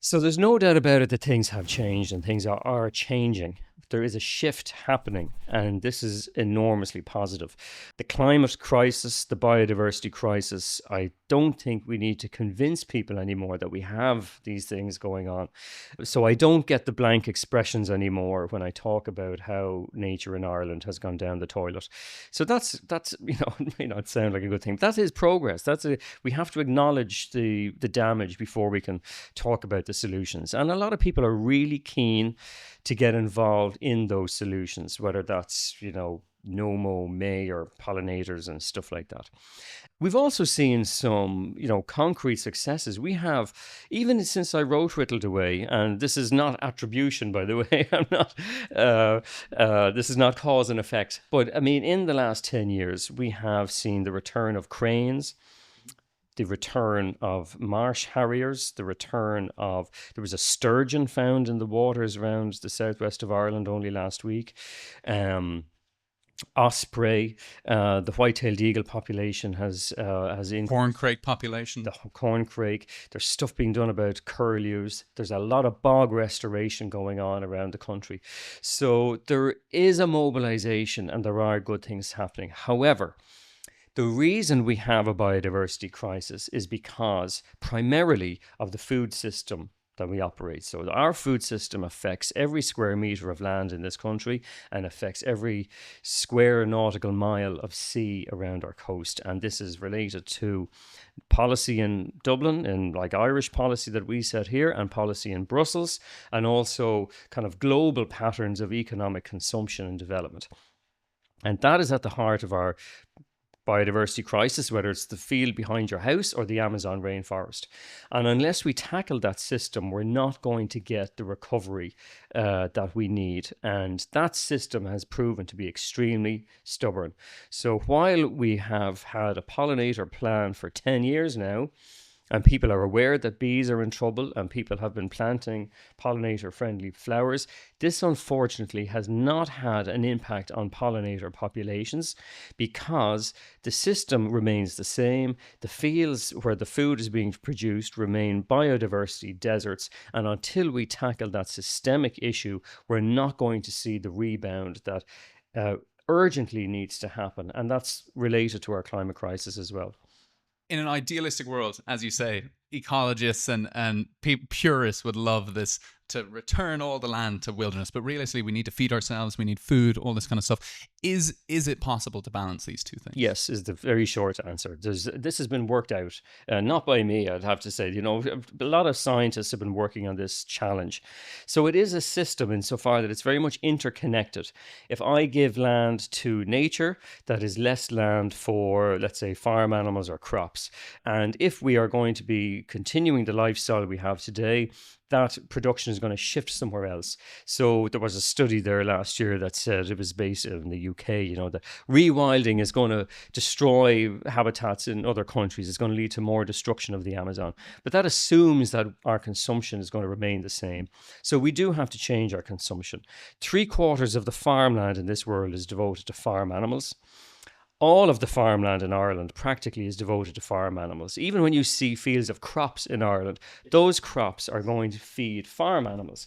So there's no doubt about it that things have changed and things are changing. There is a shift happening, and this is enormously positive. The climate crisis, the biodiversity crisis, I don't think we need to convince people anymore that we have these things going on. So I don't get the blank expressions anymore when I talk about how nature in Ireland has gone down the toilet. So that's it may not sound like a good thing. That is progress. We have to acknowledge the damage before we can talk about the solutions. And a lot of people are really keen to get involved in those solutions, whether that's, NOMO, May, or pollinators and stuff like that. We've also seen some, concrete successes. We have, even since I wrote Whittled Away, and this is not attribution, by the way, I'm not, this is not cause and effect. But I mean, in the last 10 years, we have seen the return of cranes, the return of marsh harriers, there was a sturgeon found in the waters around the southwest of Ireland only last week. Osprey, the white-tailed eagle population has corncrake population. The corncrake. There's stuff being done about curlews. There's a lot of bog restoration going on around the country. So there is a mobilization and there are good things happening. However, the reason we have a biodiversity crisis is because primarily of the food system that we operate. So our food system affects every square metre of land in this country and affects every square nautical mile of sea around our coast. And this is related to policy in Dublin, and like Irish policy that we set here, and policy in Brussels, and also kind of global patterns of economic consumption and development. And that is at the heart of our biodiversity crisis, whether it's the field behind your house or the Amazon rainforest. And unless we tackle that system, we're not going to get the recovery that we need. And that system has proven to be extremely stubborn. So while we have had a pollinator plan for 10 years now, and people are aware that bees are in trouble and people have been planting pollinator-friendly flowers, this unfortunately has not had an impact on pollinator populations because the system remains the same. The fields where the food is being produced remain biodiversity deserts, and until we tackle that systemic issue, we're not going to see the rebound that urgently needs to happen, and that's related to our climate crisis as well. In an idealistic world, as you say, ecologists and purists would love this, to return all the land to wilderness. But realistically, we need to feed ourselves, we need food, all this kind of stuff. Is it possible to balance these two things? Yes, is the very short answer. This has been worked out, not by me, I'd have to say. A lot of scientists have been working on this challenge. So it is a system insofar that it's very much interconnected. If I give land to nature, that is less land for, let's say, farm animals or crops. And if we are going to be continuing the lifestyle we have today, that production is going to shift somewhere else. So there was a study there last year that said, it was based in the UK, that rewilding is going to destroy habitats in other countries. It's going to lead to more destruction of the Amazon. But that assumes that our consumption is going to remain the same. So we do have to change our consumption. 3/4 of the farmland in this world is devoted to farm animals. All of the farmland in Ireland practically is devoted to farm animals. Even when you see fields of crops in Ireland, those crops are going to feed farm animals.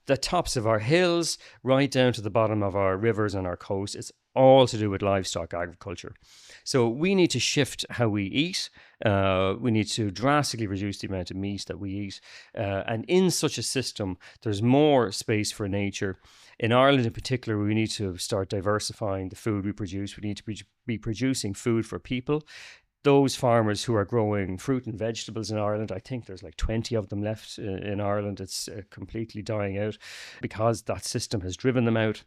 The tops of our hills, right down to the bottom of our rivers and our coast, it's all to do with livestock agriculture. So we need to shift how we eat. We need to drastically reduce the amount of meat that we eat. And in such a system, there's more space for nature. In Ireland in particular, we need to start diversifying the food we produce. We need to be producing food for people. Those farmers who are growing fruit and vegetables in Ireland, I think there's like 20 of them left in Ireland. It's completely dying out because that system has driven them out.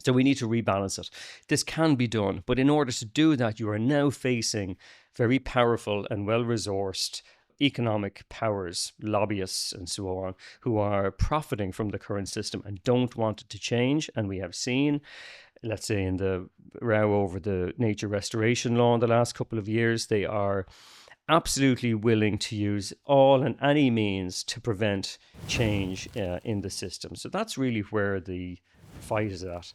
So we need to rebalance it. This can be done, but in order to do that, you are now facing very powerful and well-resourced economic powers, lobbyists and so on, who are profiting from the current system and don't want it to change. And we have seen, let's say in the row over the nature restoration law in the last couple of years, they are absolutely willing to use all and any means to prevent change in the system. So that's really where the fight is at.